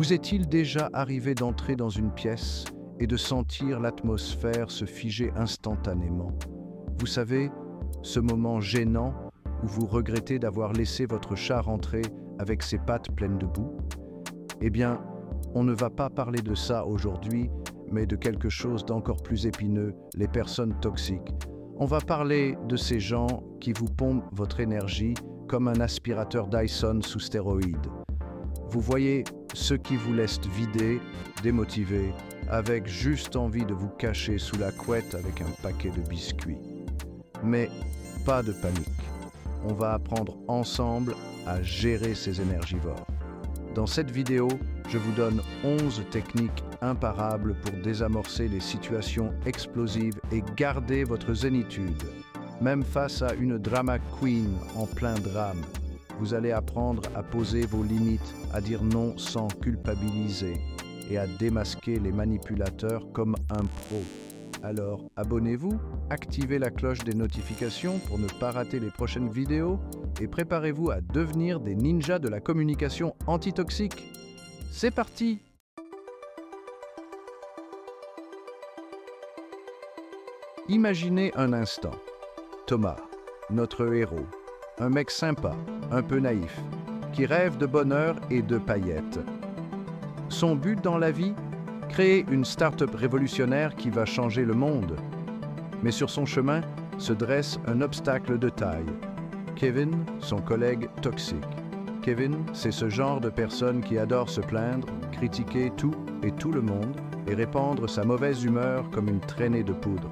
Vous est-il déjà arrivé d'entrer dans une pièce et de sentir l'atmosphère se figer instantanément? Vous savez, ce moment gênant où vous regrettez d'avoir laissé votre chat rentrer avec ses pattes pleines de boue? Eh bien, on ne va pas parler de ça aujourd'hui, mais de quelque chose d'encore plus épineux, les personnes toxiques. On va parler de ces gens qui vous pompent votre énergie comme un aspirateur Dyson sous stéroïdes. Vous voyez, ceux qui vous laissent vider, démotivés, avec juste envie de vous cacher sous la couette avec un paquet de biscuits. Mais pas de panique. On va apprendre ensemble à gérer ces énergivores. Dans cette vidéo, je vous donne 11 techniques imparables pour désamorcer les situations explosives et garder votre zénitude. Même face à une drama queen en plein drame, vous allez apprendre à poser vos limites, à dire non sans culpabiliser et à démasquer les manipulateurs comme un pro. Alors, abonnez-vous, activez la cloche des notifications pour ne pas rater les prochaines vidéos et préparez-vous à devenir des ninjas de la communication antitoxique. C'est parti! Imaginez un instant. Thomas, notre héros, un mec sympa, un peu naïf, qui rêve de bonheur et de paillettes. Son but dans la vie? Créer une start-up révolutionnaire qui va changer le monde. Mais sur son chemin se dresse un obstacle de taille. Kevin, son collègue toxique. Kevin, c'est ce genre de personne qui adore se plaindre, critiquer tout et tout le monde et répandre sa mauvaise humeur comme une traînée de poudre.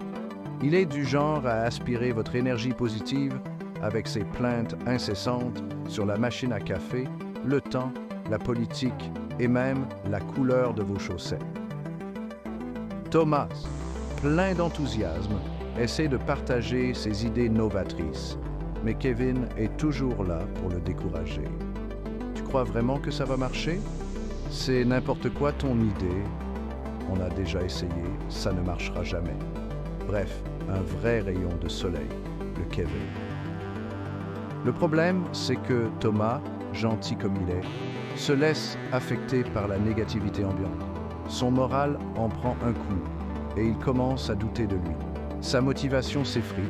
Il est du genre à aspirer votre énergie positive avec ses plaintes incessantes sur la machine à café, le temps, la politique et même la couleur de vos chaussettes. Thomas, plein d'enthousiasme, essaie de partager ses idées novatrices, mais Kevin est toujours là pour le décourager. Tu crois vraiment que ça va marcher? C'est n'importe quoi ton idée. On a déjà essayé, ça ne marchera jamais. Bref, un vrai rayon de soleil, le Kevin. Le problème, c'est que Thomas, gentil comme il est, se laisse affecter par la négativité ambiante. Son moral en prend un coup et il commence à douter de lui. Sa motivation s'effrite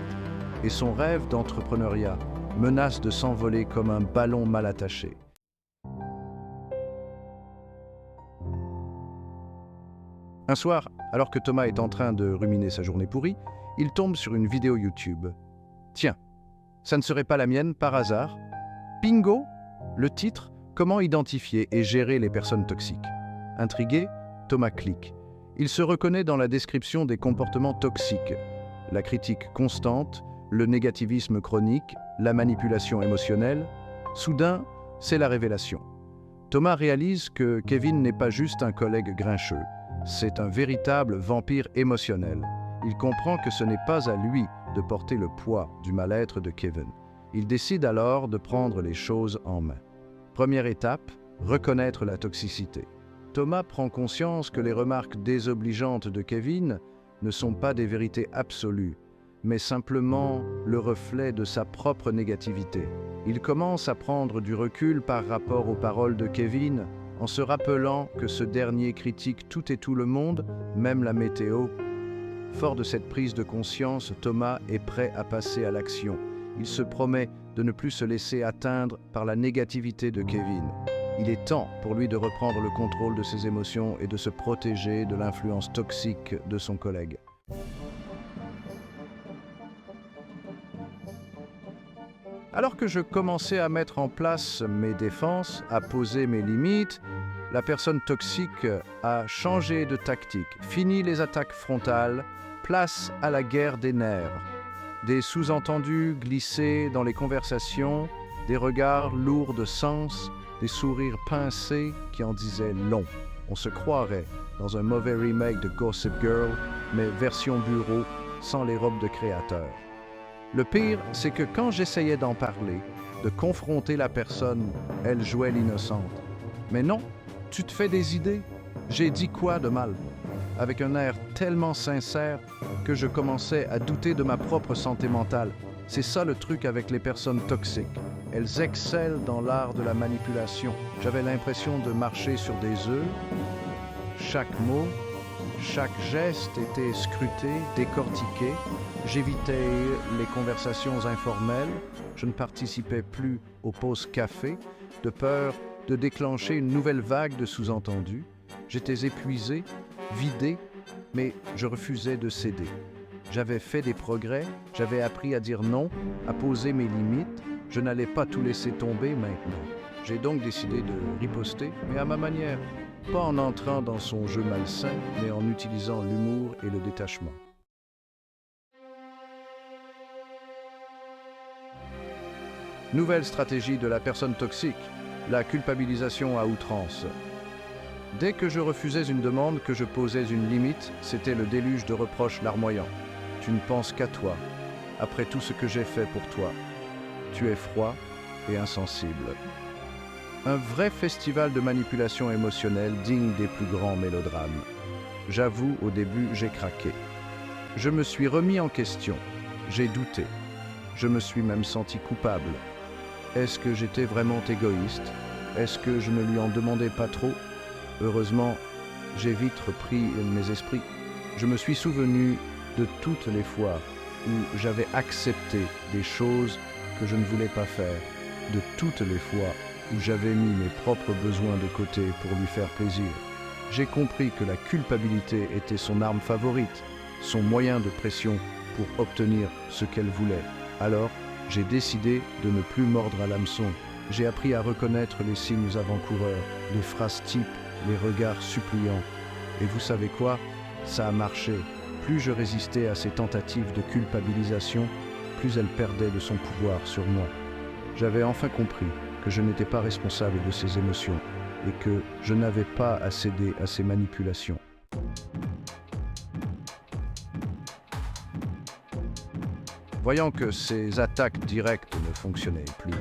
et son rêve d'entrepreneuriat menace de s'envoler comme un ballon mal attaché. Un soir, alors que Thomas est en train de ruminer sa journée pourrie, il tombe sur une vidéo YouTube. Tiens, ça ne serait pas la mienne par hasard? Bingo! Le titre, comment identifier et gérer les personnes toxiques. Intrigué, Thomas clique. Il se reconnaît dans la description des comportements toxiques, la critique constante, le négativisme chronique, la manipulation émotionnelle. Soudain, c'est la révélation. Thomas réalise que Kevin n'est pas juste un collègue grincheux, c'est un véritable vampire émotionnel. Il comprend que ce n'est pas à lui de porter le poids du mal-être de Kevin. Il décide alors de prendre les choses en main. Première étape, reconnaître la toxicité. Thomas prend conscience que les remarques désobligeantes de Kevin ne sont pas des vérités absolues, mais simplement le reflet de sa propre négativité. Il commence à prendre du recul par rapport aux paroles de Kevin, en se rappelant que ce dernier critique tout et tout le monde, même la météo. Fort de cette prise de conscience, Thomas est prêt à passer à l'action. Il se promet de ne plus se laisser atteindre par la négativité de Kevin. Il est temps pour lui de reprendre le contrôle de ses émotions et de se protéger de l'influence toxique de son collègue. Alors que je commençais à mettre en place mes défenses, à poser mes limites, la personne toxique a changé de tactique. Fini les attaques frontales, place à la guerre des nerfs. Des sous-entendus glissés dans les conversations, des regards lourds de sens, des sourires pincés qui en disaient long. On se croirait dans un mauvais remake de Gossip Girl, mais version bureau, sans les robes de créateur. Le pire, c'est que quand j'essayais d'en parler, de confronter la personne, elle jouait l'innocente. Mais non, tu te fais des idées? J'ai dit quoi de mal? Avec un air tellement sincère que je commençais à douter de ma propre santé mentale. C'est ça le truc avec les personnes toxiques. Elles excellent dans l'art de la manipulation. J'avais l'impression de marcher sur des œufs. Chaque mot, chaque geste était scruté, décortiqué. J'évitais les conversations informelles. Je ne participais plus aux pauses café, de peur de déclencher une nouvelle vague de sous-entendus. J'étais épuisé, vidé, mais je refusais de céder. J'avais fait des progrès, j'avais appris à dire non, à poser mes limites. Je n'allais pas tout laisser tomber maintenant. J'ai donc décidé de riposter, mais à ma manière. Pas en entrant dans son jeu malsain, mais en utilisant l'humour et le détachement. Nouvelle stratégie de la personne toxique, la culpabilisation à outrance. Dès que je refusais une demande, que je posais une limite, c'était le déluge de reproches larmoyants. Tu ne penses qu'à toi, après tout ce que j'ai fait pour toi. Tu es froid et insensible. Un vrai festival de manipulation émotionnelle digne des plus grands mélodrames. J'avoue, au début, j'ai craqué. Je me suis remis en question. J'ai douté. Je me suis même senti coupable. Est-ce que j'étais vraiment égoïste? Est-ce que je ne lui en demandais pas trop? Heureusement, j'ai vite repris mes esprits. Je me suis souvenu de toutes les fois où j'avais accepté des choses que je ne voulais pas faire, de toutes les fois où j'avais mis mes propres besoins de côté pour lui faire plaisir. J'ai compris que la culpabilité était son arme favorite, son moyen de pression pour obtenir ce qu'elle voulait. Alors, j'ai décidé de ne plus mordre à l'hameçon. J'ai appris à reconnaître les signes avant-coureurs, les phrases types, les regards suppliants. Et vous savez quoi? Ça a marché. Plus je résistais à ces tentatives de culpabilisation, plus elle perdait de son pouvoir sur moi. J'avais enfin compris que je n'étais pas responsable de ses émotions et que je n'avais pas à céder à ses manipulations. Voyant que ces attaques directes ne fonctionnaient plus,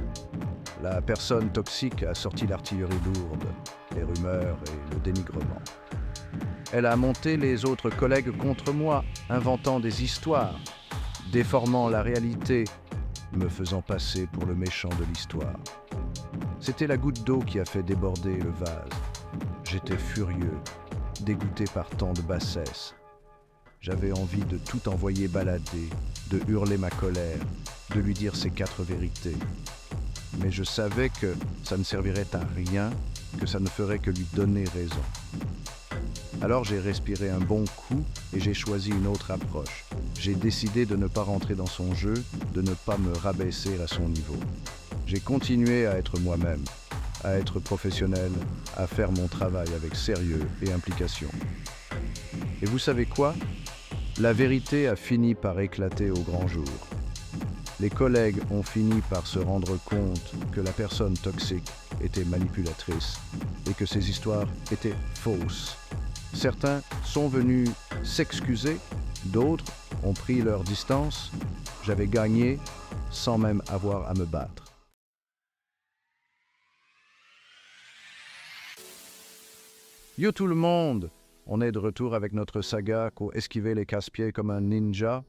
la personne toxique a sorti l'artillerie lourde, les rumeurs et le dénigrement. Elle a monté les autres collègues contre moi, inventant des histoires, déformant la réalité, me faisant passer pour le méchant de l'histoire. C'était la goutte d'eau qui a fait déborder le vase. J'étais furieux, dégoûté par tant de bassesse. J'avais envie de tout envoyer balader, de hurler ma colère, de lui dire ses 4 vérités. Mais je savais que ça ne servirait à rien, que ça ne ferait que lui donner raison. Alors j'ai respiré un bon coup et j'ai choisi une autre approche. J'ai décidé de ne pas rentrer dans son jeu, de ne pas me rabaisser à son niveau. J'ai continué à être moi-même, à être professionnel, à faire mon travail avec sérieux et implication. Et vous savez quoi? La vérité a fini par éclater au grand jour. Les collègues ont fini par se rendre compte que la personne toxique était manipulatrice et que ses histoires étaient fausses. Certains sont venus s'excuser, d'autres ont pris leur distance. J'avais gagné sans même avoir à me battre. Yo tout le monde! On est de retour avec notre saga pour esquiver les casse-pieds comme un ninja.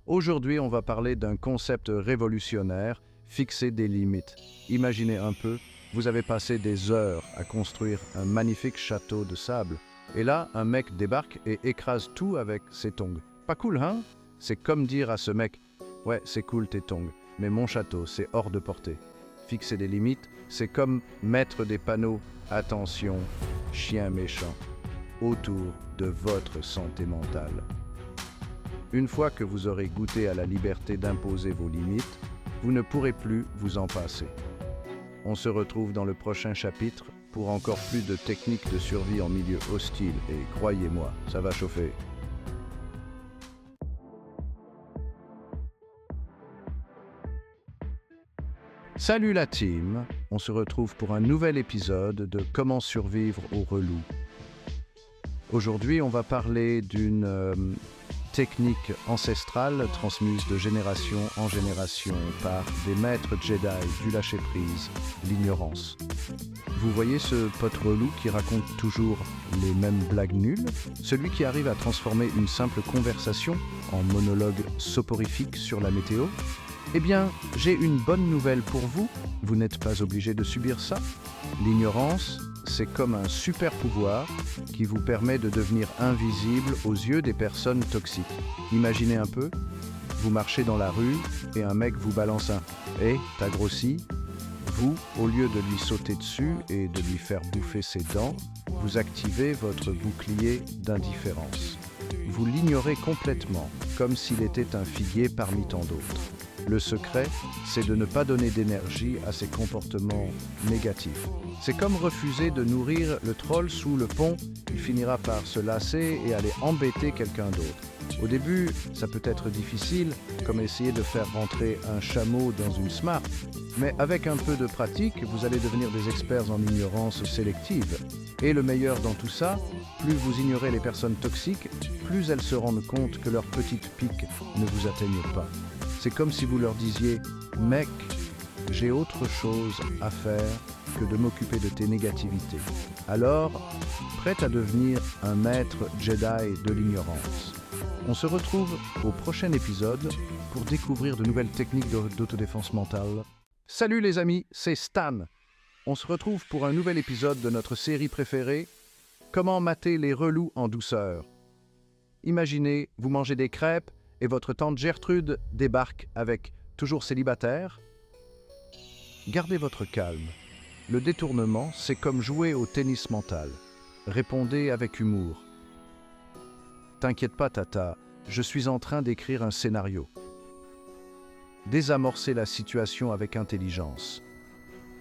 Aujourd'hui, on va parler d'un concept révolutionnaire, fixer des limites. Imaginez un peu, vous avez passé des heures à construire un magnifique château de sable. Et là, un mec débarque et écrase tout avec ses tongs. Pas cool, hein? C'est comme dire à ce mec « Ouais, c'est cool tes tongs, mais mon château, c'est hors de portée. » Fixer des limites, c'est comme mettre des panneaux « Attention, chien méchant » autour de votre santé mentale. Une fois que vous aurez goûté à la liberté d'imposer vos limites, vous ne pourrez plus vous en passer. On se retrouve dans le prochain chapitre pour encore plus de techniques de survie en milieu hostile et croyez-moi, ça va chauffer. Salut la team, on se retrouve pour un nouvel épisode de Comment survivre au relou. Aujourd'hui, on va parler d'une technique ancestrale transmise de génération en génération par des maîtres Jedi du lâcher-prise, l'ignorance. Vous voyez ce pote relou qui raconte toujours les mêmes blagues nulles? Celui qui arrive à transformer une simple conversation en monologue soporifique sur la météo? Eh bien, j'ai une bonne nouvelle pour vous. Vous n'êtes pas obligé de subir ça. L'ignorance, c'est comme un super pouvoir qui vous permet de devenir invisible aux yeux des personnes toxiques. Imaginez un peu, vous marchez dans la rue et un mec vous balance un « Hé, t'as grossi ?» Vous, au lieu de lui sauter dessus et de lui faire bouffer ses dents, vous activez votre bouclier d'indifférence. Vous l'ignorez complètement, comme s'il était un figuier parmi tant d'autres. Le secret, c'est de ne pas donner d'énergie à ces comportements négatifs. C'est comme refuser de nourrir le troll sous le pont, il finira par se lasser et aller embêter quelqu'un d'autre. Au début, ça peut être difficile, comme essayer de faire rentrer un chameau dans une Smart, mais avec un peu de pratique, vous allez devenir des experts en ignorance sélective. Et le meilleur dans tout ça, plus vous ignorez les personnes toxiques, plus elles se rendent compte que leurs petites piques ne vous atteignent pas. C'est comme si vous leur disiez « Mec, j'ai autre chose à faire que de m'occuper de tes négativités. » Alors, prête à devenir un maître Jedi de l'ignorance. On se retrouve au prochain épisode pour découvrir de nouvelles techniques d'autodéfense mentale. Salut les amis, c'est Stan. On se retrouve pour un nouvel épisode de notre série préférée, Comment mater les relous en douceur. Imaginez, vous mangez des crêpes et votre tante Gertrude débarque avec « toujours célibataire ?» Gardez votre calme. Le détournement, c'est comme jouer au tennis mental. Répondez avec humour. T'inquiète pas, Tata, je suis en train d'écrire un scénario. Désamorcez la situation avec intelligence.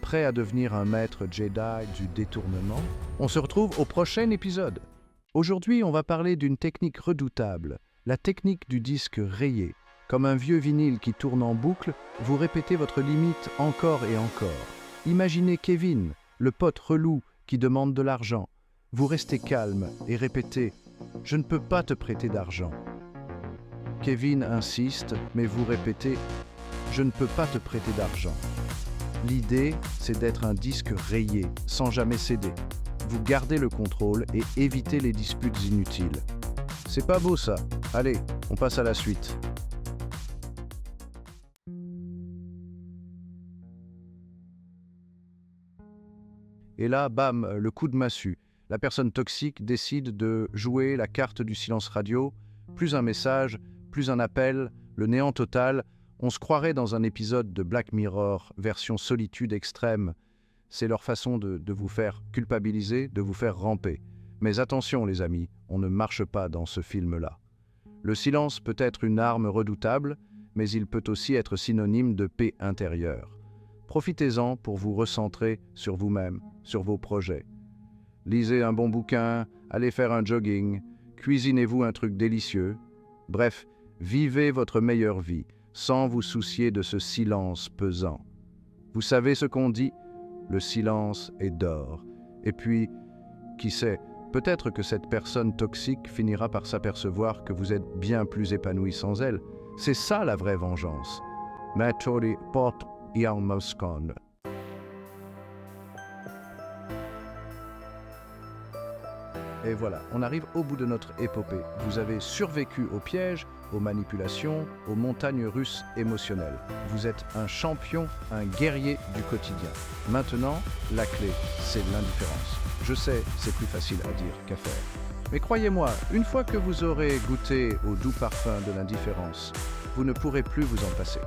Prêt à devenir un maître Jedi du détournement? On se retrouve au prochain épisode. Aujourd'hui, on va parler d'une technique redoutable, la technique du disque rayé. Comme un vieux vinyle qui tourne en boucle, vous répétez votre limite encore et encore. Imaginez Kevin, le pote relou qui demande de l'argent. Vous restez calme et répétez « Je ne peux pas te prêter d'argent ». Kevin insiste, mais vous répétez « Je ne peux pas te prêter d'argent ». L'idée, c'est d'être un disque rayé, sans jamais céder. Vous gardez le contrôle et évitez les disputes inutiles. C'est pas beau ça. Allez, on passe à la suite. Et là, bam, le coup de massue. La personne toxique décide de jouer la carte du silence radio. Plus un message, plus un appel, le néant total. On se croirait dans un épisode de Black Mirror, version solitude extrême. C'est leur façon de vous faire culpabiliser, de vous faire ramper. Mais attention les amis, on ne marche pas dans ce film-là. Le silence peut être une arme redoutable, mais il peut aussi être synonyme de paix intérieure. Profitez-en pour vous recentrer sur vous-même, sur vos projets. Lisez un bon bouquin, allez faire un jogging, cuisinez-vous un truc délicieux. Bref, vivez votre meilleure vie, sans vous soucier de ce silence pesant. Vous savez ce qu'on dit? Le silence est d'or. Et puis, qui sait, peut-être que cette personne toxique finira par s'apercevoir que vous êtes bien plus épanoui sans elle. C'est ça la vraie vengeance. Matori pot Yalmoskon. Et voilà, on arrive au bout de notre épopée. Vous avez survécu aux pièges, aux manipulations, aux montagnes russes émotionnelles. Vous êtes un champion, un guerrier du quotidien. Maintenant, la clé, c'est l'indifférence. Je sais, c'est plus facile à dire qu'à faire. Mais croyez-moi, une fois que vous aurez goûté au doux parfum de l'indifférence, vous ne pourrez plus vous en passer.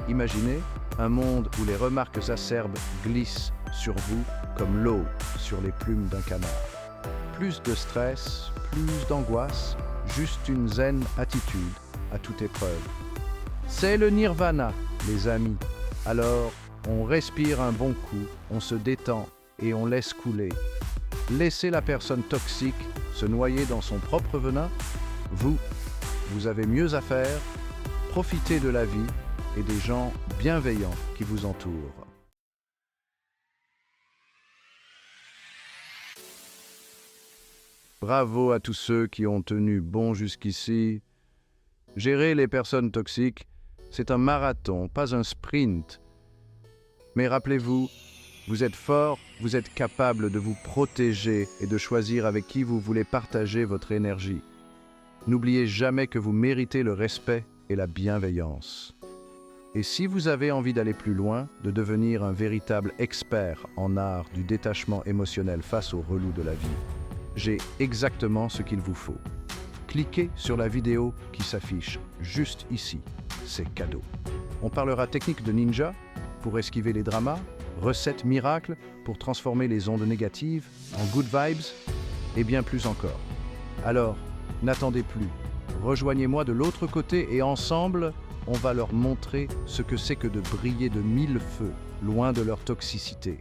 Imaginez un monde où les remarques acerbes glissent sur vous comme l'eau sur les plumes d'un canard. Plus de stress, plus d'angoisse, juste une zen attitude à toute épreuve. C'est le nirvana, les amis. Alors, on respire un bon coup, on se détend et on laisse couler. Laissez la personne toxique se noyer dans son propre venin. Vous avez mieux à faire. Profitez de la vie et des gens bienveillants qui vous entourent. Bravo à tous ceux qui ont tenu bon jusqu'ici. Gérer les personnes toxiques, c'est un marathon, pas un sprint. Mais rappelez-vous, vous êtes fort, vous êtes capable de vous protéger et de choisir avec qui vous voulez partager votre énergie. N'oubliez jamais que vous méritez le respect et la bienveillance. Et si vous avez envie d'aller plus loin, de devenir un véritable expert en art du détachement émotionnel face aux relous de la vie, j'ai exactement ce qu'il vous faut. Cliquez sur la vidéo qui s'affiche juste ici, c'est cadeau. On parlera technique de ninja pour esquiver les dramas, recettes miracles pour transformer les ondes négatives en good vibes et bien plus encore. Alors, n'attendez plus, rejoignez-moi de l'autre côté et ensemble, on va leur montrer ce que c'est que de briller de mille feux, loin de leur toxicité.